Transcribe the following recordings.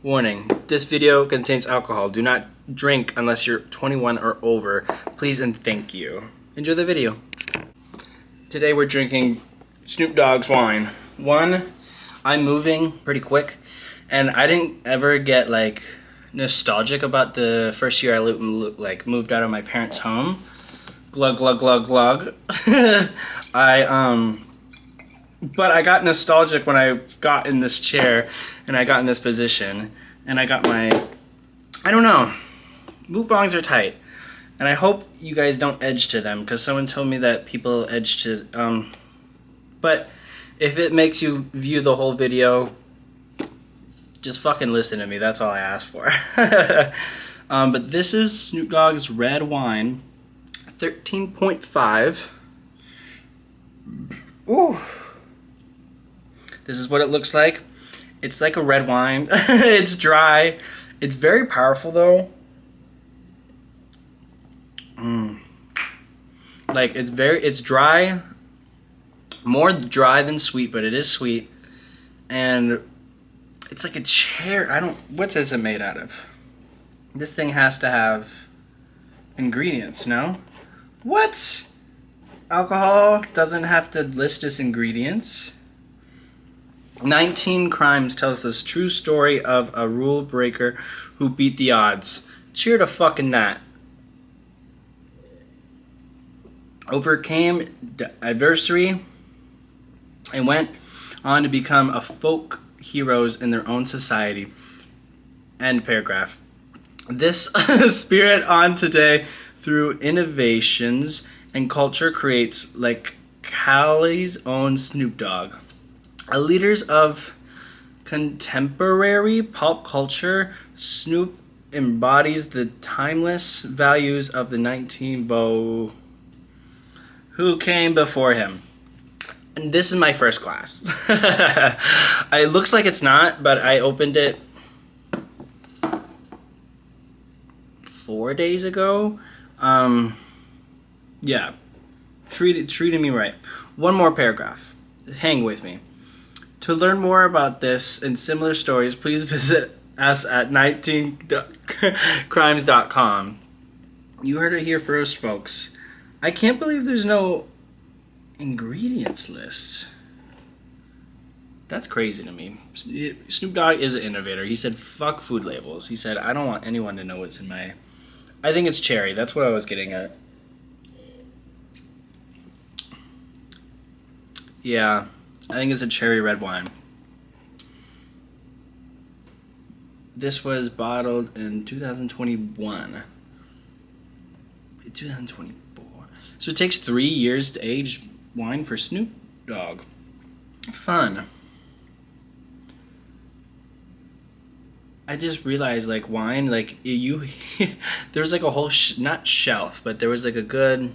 Warning, this video contains alcohol. Do not drink unless you're 21 or over. Please and thank you. Enjoy the video. Today we're drinking Snoop Dogg's wine. I'm moving pretty quick, and I didn't ever get like nostalgic about the first year I moved out of my parents' home. Glug glug glug glug. But I got nostalgic when I got in this chair and I got in this position and I got my, I don't know, mukbangs are tight. And I hope you guys don't edge to them because someone told me that people edge to, but if it makes you view the whole video, just fucking listen to me. That's all I ask for. But this is Snoop Dogg's red wine, 13.5. Ooh. This is what it looks like. It's like a red wine. It's dry. It's very powerful though. Like it's dry. More dry than sweet, but it is sweet. And it's like a cherry. What is it made out of? This thing has to have ingredients, no? What? Alcohol doesn't have to list its ingredients. 19 Crimes tells this true story of a rule breaker who beat the odds. Cheer to fucking that. Overcame adversity and went on to become a folk heroes in their own society. End paragraph. This spirit on today through innovations and culture creates like Cali's own Snoop Dogg. A leaders of contemporary pop culture, Snoop embodies the timeless values of the 19 who came before him. And this is my first glass. It looks like it's not, but I opened it 4 days ago. Yeah, treated me right. One more paragraph. Hang with me. To learn more about this and similar stories, please visit us at 19crimes.com. You heard it here first, folks. I can't believe there's no ingredients list. That's crazy to me. Snoop Dogg is an innovator. He said, fuck food labels. He said, I don't want anyone to know what's in my... I think it's cherry. That's what I was getting at. Yeah. I think it's a cherry red wine. This was bottled in 2021. 2024. So it takes 3 years to age wine for Snoop Dogg. Fun. I just realized, like, wine, like, there was like a whole, not shelf, but there was like a good...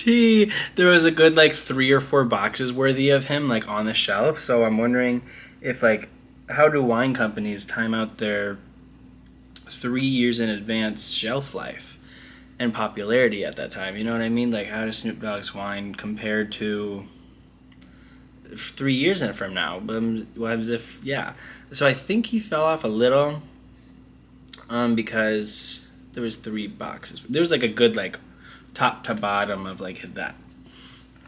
There was a good like 3 or 4 boxes worthy of him like on the shelf. So I'm wondering if like how do wine companies time out their 3 years in advance shelf life and popularity at that time? You know what I mean? Like how does Snoop Dogg's wine compare to 3 years from now? What if yeah? So I think he fell off a little because there was 3 boxes. There was like a good like top to bottom of like that.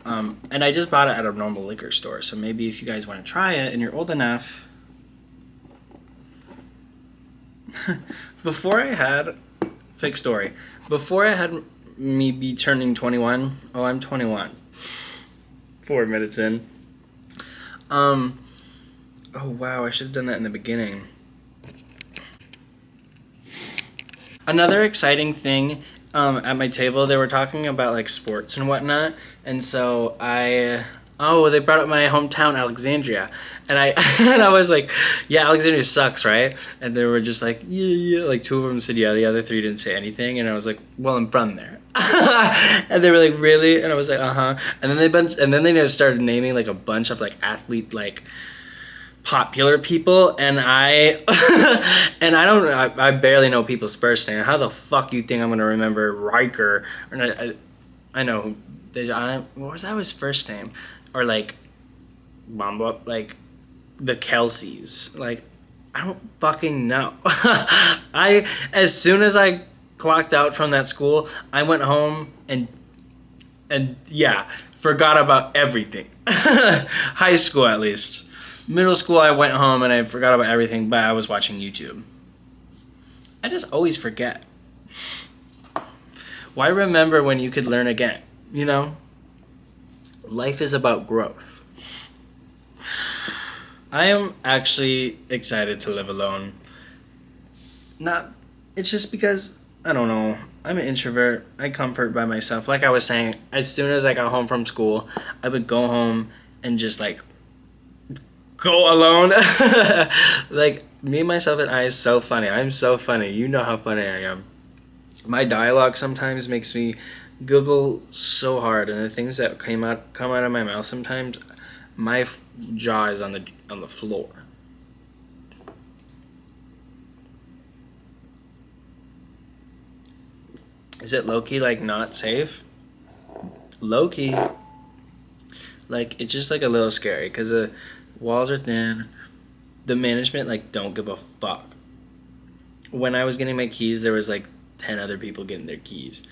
And I just bought it at a normal liquor store, so maybe if you guys want to try it and you're old enough. Before I had me be turning 21, I'm 21. 4 minutes in. Oh wow, I should have done that in the beginning. Another exciting thing at my table, they were talking about like sports and whatnot, and so they brought up my hometown, Alexandria, and I was like, yeah, Alexandria sucks, right? And they were just like, yeah, like 2 of them said yeah, the other 3 didn't say anything, and I was like, well, I'm from there. And they were like, really? And I was like, uh-huh. And then they just started naming like a bunch of like athlete like popular people, and I barely know people's first name. How the fuck you think I'm gonna remember Riker? Or I know who. What was that his first name? Or like Bamba, like the Kelseys. Like, I don't fucking know. I as soon as I clocked out from that school, I went home and yeah, forgot about everything. High school at least. Middle school I went home and I forgot about everything, but I was watching YouTube. I just always forget. Why remember when you could learn again? You know? Life is about growth. I am actually excited to live alone. Not, it's just because, I don't know, I'm an introvert. I comfort by myself. Like I was saying, as soon as I got home from school, I would go home and just like go alone. Like me, myself, and I is so funny. I'm so funny. You know how funny I am. My dialogue sometimes makes me giggle so hard, and the things that come out of my mouth sometimes, my jaw is on the floor. Is it low-key like not safe? Low-key. Like it's just like a little scary because the walls are thin. The management like don't give a fuck. When I was getting my keys, there was like 10 other people getting their keys,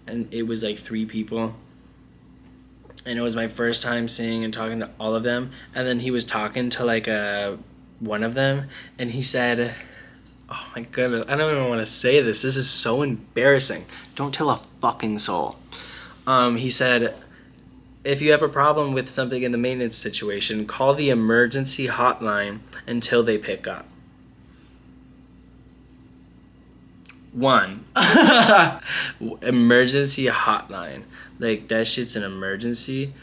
and it was like 3 people, and it was my first time seeing and talking to all of them. And then he was talking to like one of them, and he said, oh my goodness, I don't even want to say this is so embarrassing, don't tell a fucking soul. He said, if you have a problem with something in the maintenance situation, call the emergency hotline until they pick up. One, emergency hotline. Like, that shit's an emergency.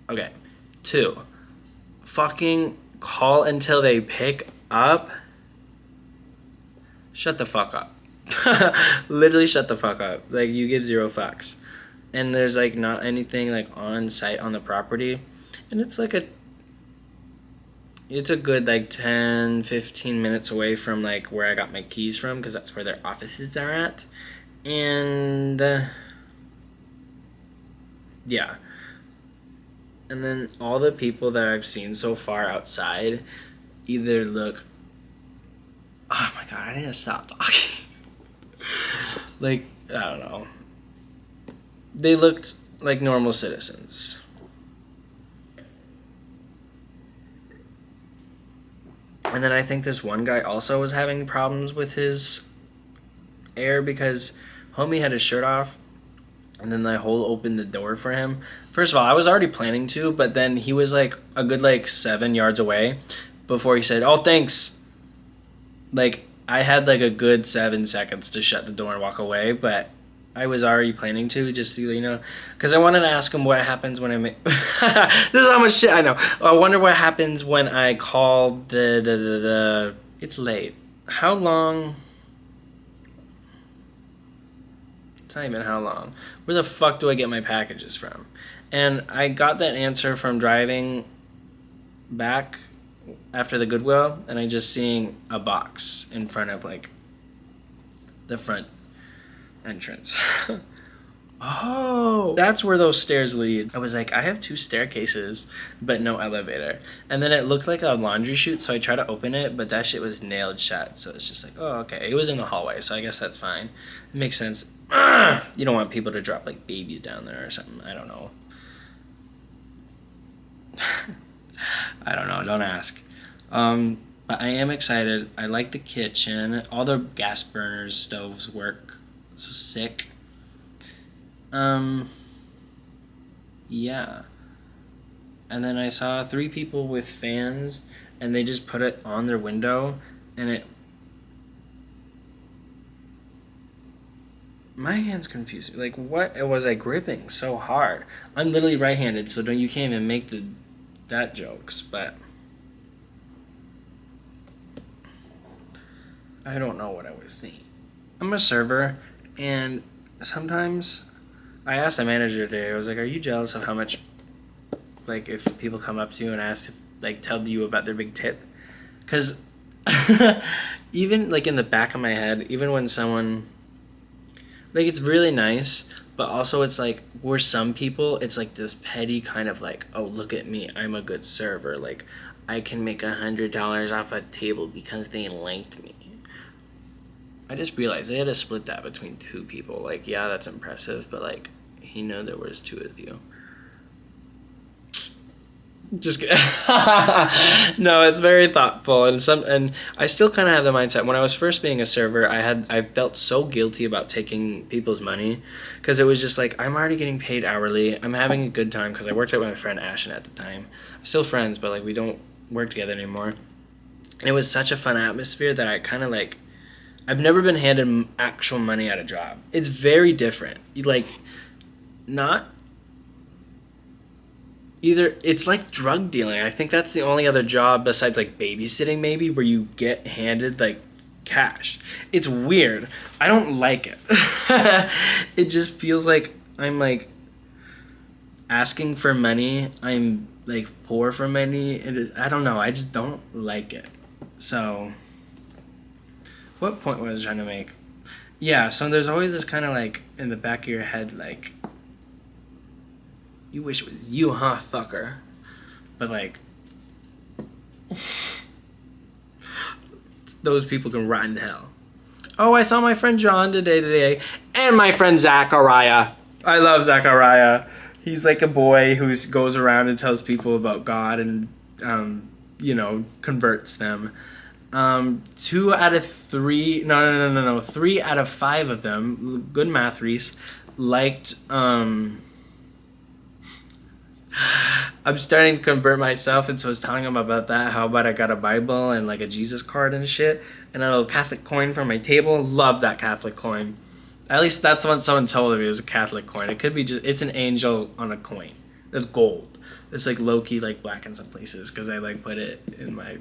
Okay. 2, fucking call until they pick up. Shut the fuck up. Literally shut the fuck up. Like, you give 0 fucks. And there's, like, not anything, like, on site on the property. And it's, like, it's a good, like, 10, 15 minutes away from, like, where I got my keys from, because that's where their offices are at. And, yeah. And then all the people that I've seen so far outside either look... Oh, my God, I need to stop talking. Like, I don't know. They looked like normal citizens. And then I think this one guy also was having problems with his air because homie had his shirt off, and then the hole opened the door for him. First of all, I was already planning to, but then he was like a good like 7 yards away before he said, oh, thanks. Like, I had like a good 7 seconds to shut the door and walk away, but I was already planning to, just so you know, because I wanted to ask him what happens when I make... This is how much shit I know. I wonder what happens when I call the... It's late. How long... It's not even how long. Where the fuck do I get my packages from? And I got that answer from driving back after the Goodwill, and I just seeing a box in front of, like, the front entrance. Oh, that's where those stairs lead. I was like, I have 2 staircases but no elevator, and then it looked like a laundry chute, so I tried to open it, but that shit was nailed shut. So it's just like, oh, okay, it was in the hallway, so I guess that's fine. It makes sense. You don't want people to drop like babies down there or something. I don't know. I don't know, don't ask. But I am excited. I like the kitchen. All the gas burners, stoves work. So sick. Yeah. And then I saw 3 people with fans, and they just put it on their window, and it... My hand's confusing. Like, what was I gripping so hard? I'm literally right-handed, so you can't even make that jokes, but... I don't know what I was thinking. I'm a server, and sometimes I asked the manager today, I was like, are you jealous of how much, like, if people come up to you and ask, if, like, tell you about their big tip? Because even, like, in the back of my head, even when someone, like, it's really nice, but also it's like, where some people, it's like this petty kind of like, oh, look at me, I'm a good server, like, I can make $100 off a table because they liked me. I just realized they had to split that between 2 people. Like, yeah, that's impressive, but like, he knew there was 2 of you. Just kidding. No, it's very thoughtful, and I still kind of have the mindset. When I was first being a server, I felt so guilty about taking people's money, because it was just like, I'm already getting paid hourly. I'm having a good time because I worked with my friend Ashton at the time. We're still friends, but like we don't work together anymore. And it was such a fun atmosphere that I kind of like. I've never been handed actual money at a job. It's very different. You like, not. Either it's like drug dealing. I think that's the only other job besides like babysitting maybe where you get handed like cash. It's weird. I don't like it. It just feels like I'm like asking for money. I'm like poor for money. I don't know. I just don't like it. So what point was I trying to make? Yeah, so there's always this kind of like in the back of your head like, you wish it was you, huh, fucker? But like, those people can rot in hell. Oh, I saw my friend John today, and my friend Zachariah. I love Zachariah. He's like a boy who goes around and tells people about God and, converts them. 2 out of 3, no, 3 out of 5 of them, good math, Reese, liked, I'm starting to convert myself, and so I was telling him about that. How about I got a Bible and like a Jesus card and shit, and a little Catholic coin from my table. Love that Catholic coin. At least that's what someone told me. It was a Catholic coin. It could be it's an angel on a coin. It's gold. It's like low-key like black in some places because I like put it in my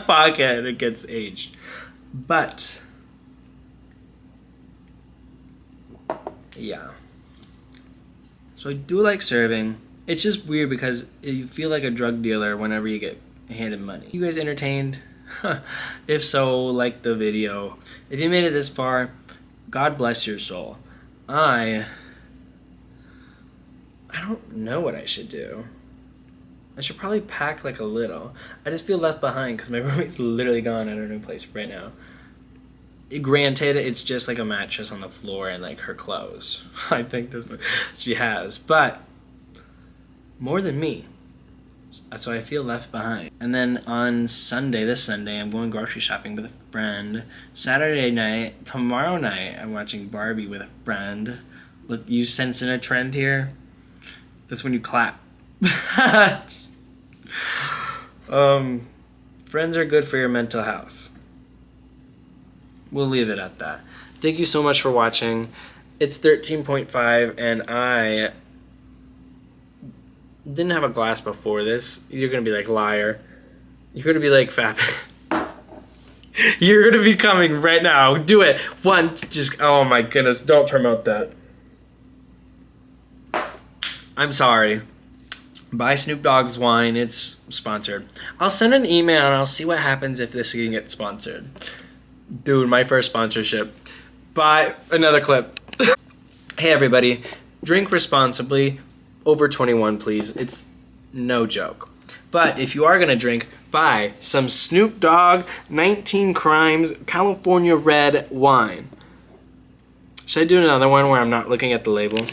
pocket and it gets aged. But yeah. So I do like serving. It's just weird because you feel like a drug dealer whenever you get handed money. You guys entertained? If so, like the video. If you made it this far, God bless your soul. I don't know what I should do. I should probably pack like a little. I just feel left behind because my roommate's literally gone at her new place right now. Granted, it's just like a mattress on the floor and like her clothes. I think that's what she has. But more than me. So I feel left behind. And then on this Sunday, I'm going grocery shopping with a friend. Saturday night, tomorrow night, I'm watching Barbie with a friend. Look, you sensing a trend here? That's when you clap. Friends are good for your mental health. We'll leave it at that. Thank you so much for watching. It's 13.5 and I didn't have a glass before this. You're gonna be like, liar. You're gonna be like, fat. You're gonna be coming right now. Do it once. Just, oh my goodness, don't promote that. I'm sorry. Buy Snoop Dogg's wine. It's sponsored. I'll send an email and I'll see what happens if this can get sponsored. Dude, my first sponsorship. Buy another clip. Hey everybody, drink responsibly. Over 21, please. It's no joke. But if you are gonna drink, buy some Snoop Dogg 19 Crimes California Red wine. Should I do another one where I'm not looking at the label?